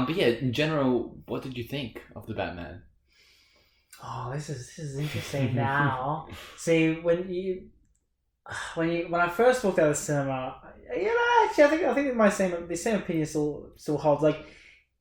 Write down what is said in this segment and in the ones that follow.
But yeah, in general, what did you think of the Batman? Oh, this is interesting now. See, when I first walked out of the cinema, actually, I think the same opinion still holds. Like,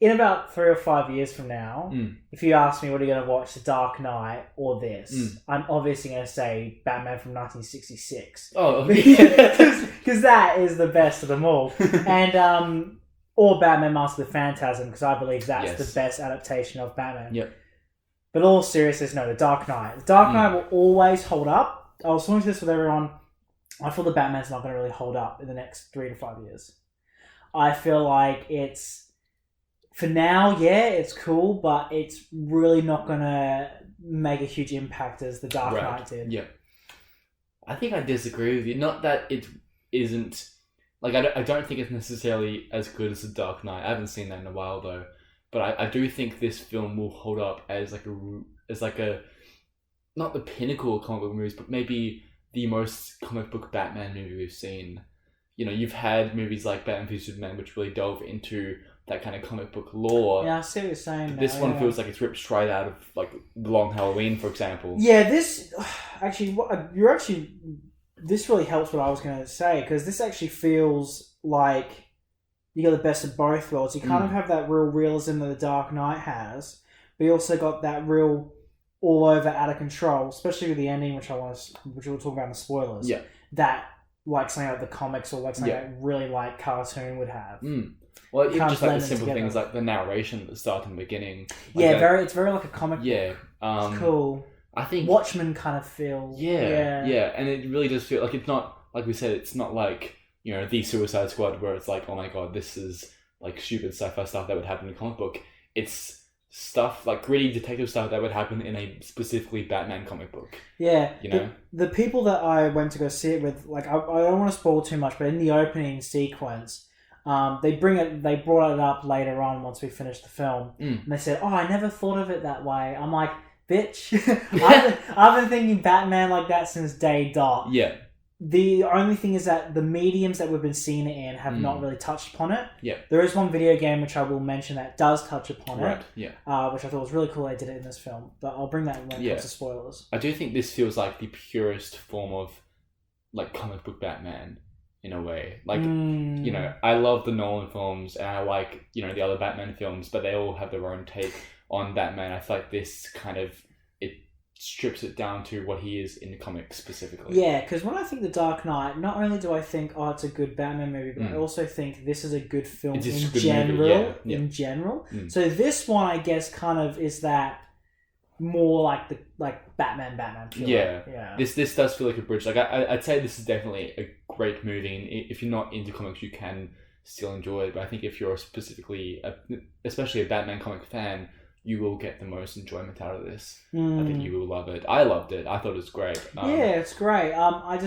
in about 3 or 5 years from now, if you ask me what are you going to watch, The Dark Knight or this, I'm obviously going to say Batman from 1966. Oh, because that is the best of them all, and or Batman: Mask of the Phantasm, because I believe that's the best adaptation of Batman. Yep. But all seriousness, no, The Dark Knight. The Dark Knight will always hold up. I was talking to this with everyone. I feel the Batman's not going to really hold up in the next 3 to 5 years. I feel like it's... For now, yeah, it's cool, but it's really not going to make a huge impact as The Dark Knight did. Yeah. I think I disagree with you. Not that it isn't... Like, I don't think it's necessarily as good as The Dark Knight. I haven't seen that in a while, though. But I do think this film will hold up as like a... Not the pinnacle of comic book movies, but maybe the most comic book Batman movie we've seen. You know, you've had movies like Batman v Superman, which really delve into that kind of comic book lore. Yeah, I see what you're saying. This one feels like it's ripped straight out of like The Long Halloween, for example. Yeah, this this really helps what I was going to say, because this actually feels like you got the best of both worlds. You kind of have that real realism that The Dark Knight has, but you also got that real all over out of control, especially with the ending, which we'll talk about in the spoilers. Yeah, that like something like the comics or like something like really like cartoon would have. Well, even just like the simple things like the narration at the start and the beginning. Like it's very like a comic book. It's cool. I think Watchmen kind of feels. Yeah, and it really does feel like it's not, like we said, it's not like, you know, the Suicide Squad where it's like, oh my god, this is like stupid sci-fi stuff that would happen in a comic book. It's stuff like gritty detective stuff that would happen in a specifically Batman comic book. Yeah, you know, the people that I went to go see it with, like I don't want to spoil too much, but in the opening sequence, they brought it up later on once we finished the film, and they said, "Oh, I never thought of it that way." I'm like, "Bitch, I've been thinking Batman like that since day dot." Yeah. The only thing is that the mediums that we've been seeing it in have not really touched upon it. Yeah. There is one video game which I will mention that does touch upon it. Yeah. Which I thought was really cool they did it in this film. But I'll bring that when it comes to spoilers. I do think this feels like the purest form of like comic book Batman in a way. Like, you know, I love the Nolan films and I like, you know, the other Batman films, but they all have their own take on Batman. I feel like this kind of strips it down to what he is in the comics specifically. Yeah, because when I think The Dark Knight, not only do I think, oh, it's a good Batman movie, but I also think this is a good film in general. In general. So this one, I guess, kind of is that more like the Batman feel. Yeah. This does feel like a bridge. Like I'd say this is definitely a great movie, and if you're not into comics, you can still enjoy it. But I think if you're especially a Batman comic fan, you will get the most enjoyment out of this. I think you will love it. I loved it. I thought it was great. It's great. I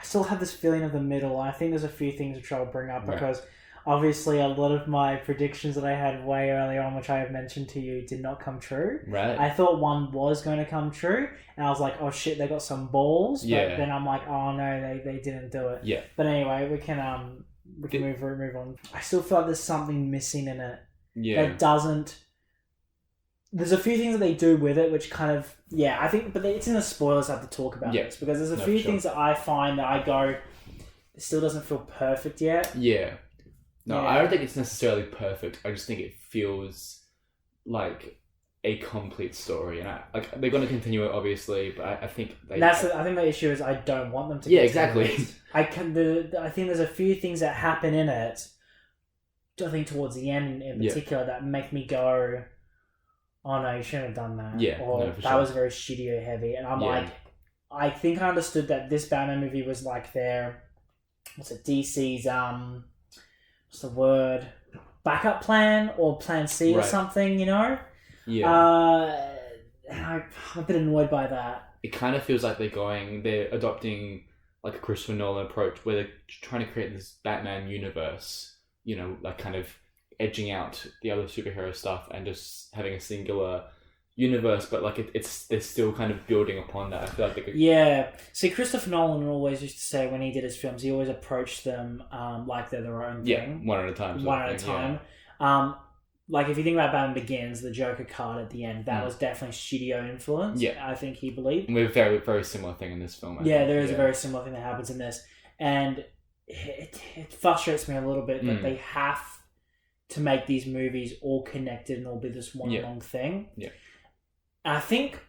still have this feeling of the middle. I think there's a few things which I'll bring up because obviously a lot of my predictions that I had way early on, which I have mentioned to you, did not come true. Right. I thought one was going to come true, and I was like, oh shit, they got some balls. But then I'm like, oh no, they didn't do it. Yeah. But anyway, we can move on. I still feel like there's something missing in it. Yeah. That doesn't... There's a few things that they do with it, which kind of... Yeah, I think... But it's in the spoilers I have to talk about this, because there's a few things that I find that I go... It still doesn't feel perfect yet. Yeah. No, I don't think it's necessarily perfect. I just think it feels like a complete story. And they're going to continue it, obviously, but I think... I think the issue is I don't want them to continue exactly. it. I think there's a few things that happen in it, I think towards the end in particular, that make me go... Oh no, you shouldn't have done that. Yeah, or that was very studio heavy. And I'm like, I think I understood that this Batman movie was like their, DC's, what's the word? Backup plan or plan C or something, you know? Yeah. I'm a bit annoyed by that. It kind of feels like they're adopting like a Christopher Nolan approach where they're trying to create this Batman universe, you know, like kind of edging out the other superhero stuff and just having a singular universe, but like they're still kind of building upon that. I feel like they could... See, Christopher Nolan always used to say when he did his films, he always approached them like they're their own thing. One at a time. Like if you think about Batman Begins, the Joker card at the end, that Mm. was definitely studio influence. Yeah. I think he believed. We're very, very similar thing in this film. I Yeah, think. there is a very similar thing that happens in this, and it frustrates me a little bit that they have to make these movies all connected and all be this one long thing. Yeah. And I think,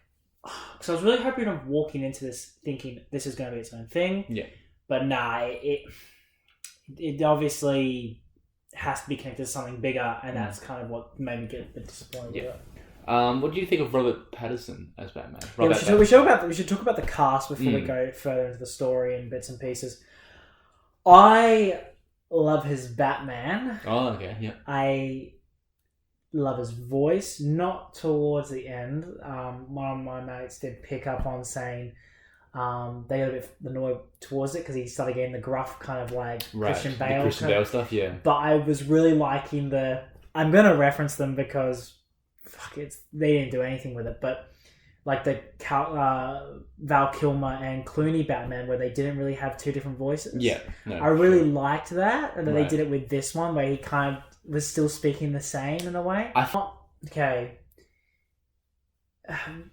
because I was really hoping of walking into this thinking this is going to be its own thing. Yeah. But nah, it obviously has to be connected to something bigger, and that's kind of what made me get a bit disappointed with it. What do you think of Robert Pattinson as Batman? Yeah, we should talk about the cast before we go further into the story and bits and pieces. I love his Batman. Oh, okay, yeah. I love his voice. Not towards the end. One of my mates did pick up on saying they got a bit annoyed towards it because he started getting the gruff kind of like Christian Bale. The Christian Bale stuff, yeah. But I was really liking the... I'm going to reference them because they didn't do anything with it, but like the Val Kilmer and Clooney Batman where they didn't really have two different voices. Yeah. No, I really liked that, and that they did it with this one where he kind of was still speaking the same in a way. Okay.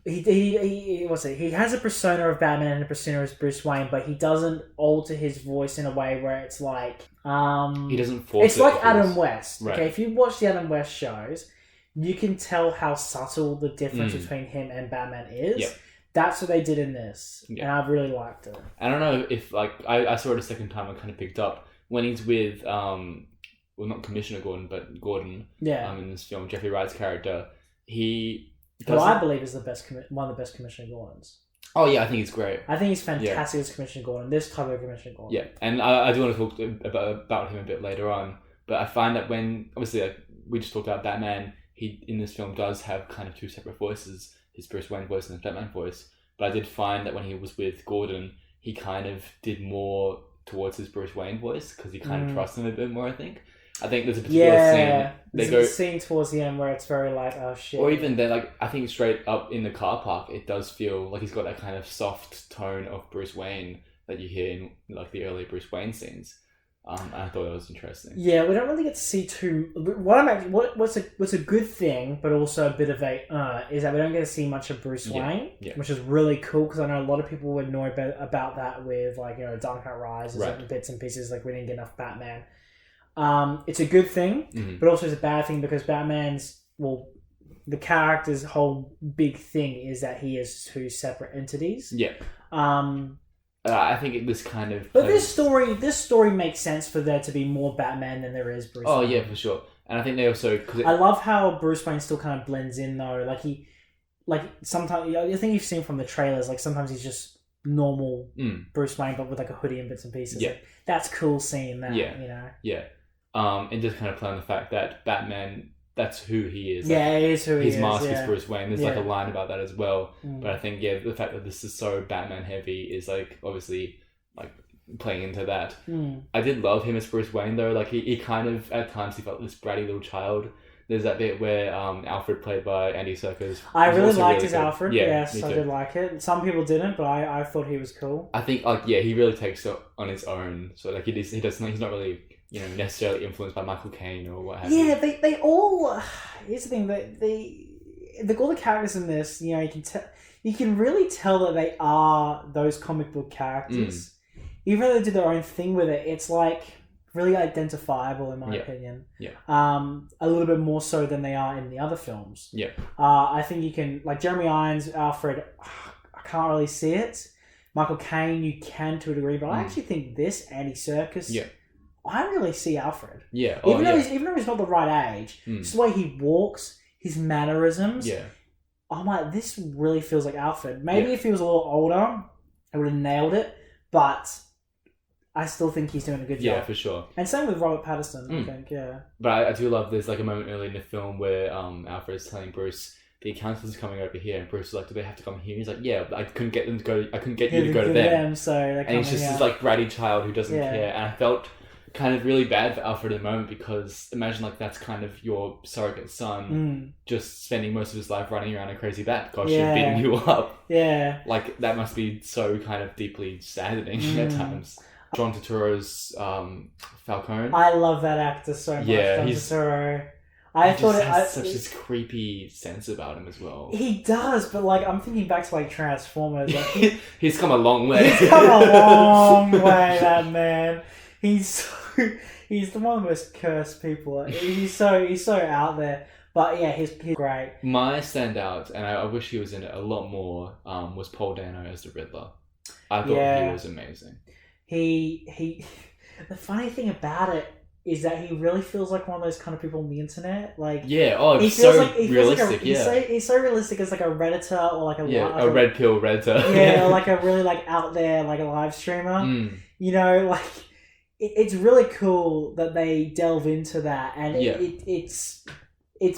He has a persona of Batman and a persona as Bruce Wayne, but he doesn't alter his voice in a way where it's like he doesn't force it's like Adam West. Right. Okay, if you watch the Adam West shows, you can tell how subtle the difference between him and Batman is. Yep. That's what they did in this, and I really liked it. I don't know if I saw it a second time. I kind of picked up when he's with well, not Commissioner Gordon, but Gordon. Yeah. In this film, Jeffrey Wright's character, he. Well, I believe is one of the best Commissioner Gordons. Oh yeah, I think he's great. I think he's fantastic as Commissioner Gordon. This type of Commissioner Gordon. Yeah, and I do want to talk about him a bit later on. But I find that when obviously we just talked about Batman, he in this film does have kind of two separate voices: his Bruce Wayne voice and his Batman voice. But I did find that when he was with Gordon, he kind of did more towards his Bruce Wayne voice because he kind of trusts him a bit more. I think there's a particular scene. There's a scene towards the end where it's very like, oh shit. Or even then, like I think straight up in the car park, it does feel like he's got that kind of soft tone of Bruce Wayne that you hear in like the early Bruce Wayne scenes. I thought that was interesting. Yeah, we don't really get to see too. What's a good thing, but also a bit of a is that we don't get to see much of Bruce Wayne, which is really cool because I know a lot of people would know about that with like Dark Knight Rises and bits and pieces. Like we didn't get enough Batman. It's a good thing, but also it's a bad thing because Batman's the character's whole big thing is that he is two separate entities. Yeah. I think it was kind of. But this story makes sense for there to be more Batman than there is Bruce Wayne. Oh yeah, for sure. And I think they also. I love how Bruce Wayne still kind of blends in though. Like sometimes I think you've seen from the trailers. Like sometimes he's just normal Bruce Wayne, but with like a hoodie and bits and pieces. Yeah, like, that's cool seeing that. Yeah, yeah. And just kind of playing the fact that Batman. That's who he is. Yeah, he is who he is. His mask is Bruce Wayne. There's like a line about that as well. Mm. But I think the fact that this is so Batman heavy is like obviously like playing into that. Mm. I did love him as Bruce Wayne though. Like he kind of at times he felt this bratty little child. There's that bit where Alfred, played by Andy Serkis. I really liked really his good. Alfred. Yeah, yes, I did like it. Some people didn't, but I thought he was cool. I think he really takes it on his own. So like he's not really necessarily influenced by Michael Caine or what have you. Yeah, they all. Here's the thing: they all the characters in this. You can really tell that they are those comic book characters. Even though they do their own thing with it, it's like really identifiable in my opinion. Yeah. A little bit more so than they are in the other films. Yeah. I think you can like Jeremy Irons, Alfred. I can't really see it. Michael Caine, you can to a degree, but I actually think this Andy Serkis. Yeah. I really see Alfred. Yeah. Even though he's not the right age, just the way he walks, his mannerisms. Yeah. I'm like, this really feels like Alfred. Maybe if he was a little older, I would have nailed it. But I still think he's doing a good job. Yeah, for sure. And same with Robert Pattinson, I think, yeah. But I do love there's like a moment early in the film where Alfred is telling Bruce the accountant's coming over here, and Bruce is like, "Do they have to come here?" He's like, "Yeah, but I couldn't get them to go. I couldn't get you to go to them." So and he's just this like bratty child who doesn't care. And I felt kind of really bad for Alfred at the moment because imagine like that's kind of your surrogate son just spending most of his life running around a crazy bat costume beating you up. Yeah. Like that must be so kind of deeply saddening at times. John Turturro's Falcone. I love that actor so much. Yeah, John Turturro. I He thought just it, has such this creepy sense about him as well. he does, but like I'm thinking back to like Transformers. Like, He's come a long way. he's come a long way, that man. He's he's the one of the most cursed people. He's so out there. But yeah, he's great. My standout, and I wish he was in it a lot more, was Paul Dano as the Riddler. I thought he was amazing. He the funny thing about it is that he really feels like one of those kind of people on the internet. Like he feels so realistic. He's so realistic as like a Redditor or like a red pill Redditor. Yeah, or like a really like out there like a live streamer. You know, like it's really cool that they delve into that, and it's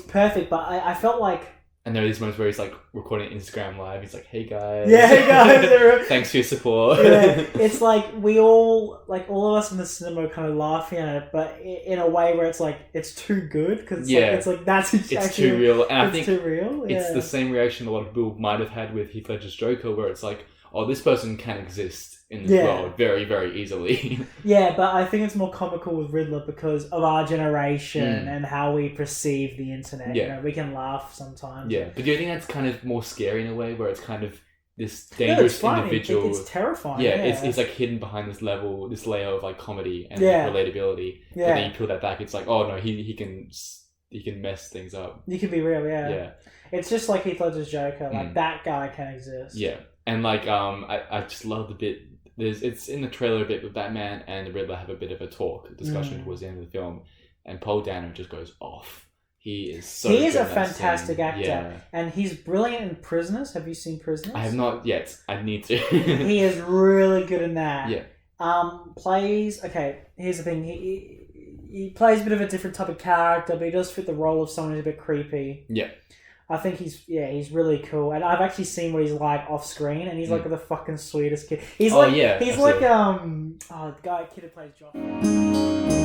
perfect. But I felt like. And there are these moments where he's like recording Instagram live. He's like, "Hey guys, yeah, hey guys, thanks for your support." Yeah, it's like all of us in the cinema kind of laughing at it, but in a way where it's like it's too good because it's like that's it's too real, and I think too real. Yeah. It's the same reaction a lot of people might have had with Heath Ledger's Joker, where it's like, "Oh, this person can exist in this world very, very easily." Yeah, but I think it's more comical with Riddler because of our generation and how we perceive the internet. Yeah. You know, we can laugh sometimes. Yeah, but do you think that's kind of more scary in a way, where it's kind of this dangerous individual? It's terrifying. Yeah, it's like hidden behind this layer of like comedy and relatability. Yeah. But then you peel that back, it's like, oh no, he can mess things up. You can be real, Yeah. It's just like Heath Ledger's Joker. Like that guy can exist. Yeah, and like I just love the bit. It's in the trailer a bit, but Batman and the Riddler have a bit of a discussion towards the end of the film, and Paul Dano just goes off. He is so. He is good a fantastic actor, and he's brilliant in Prisoners. Have you seen Prisoners? I have not yet. I need to. He is really good in that. Yeah. Here's the thing. He plays a bit of a different type of character, but he does fit the role of someone who's a bit creepy. Yeah. I think he's really cool, and I've actually seen what he's like off screen, and he's like the fucking sweetest kid. He's absolutely. the guy kid who plays Joffrey.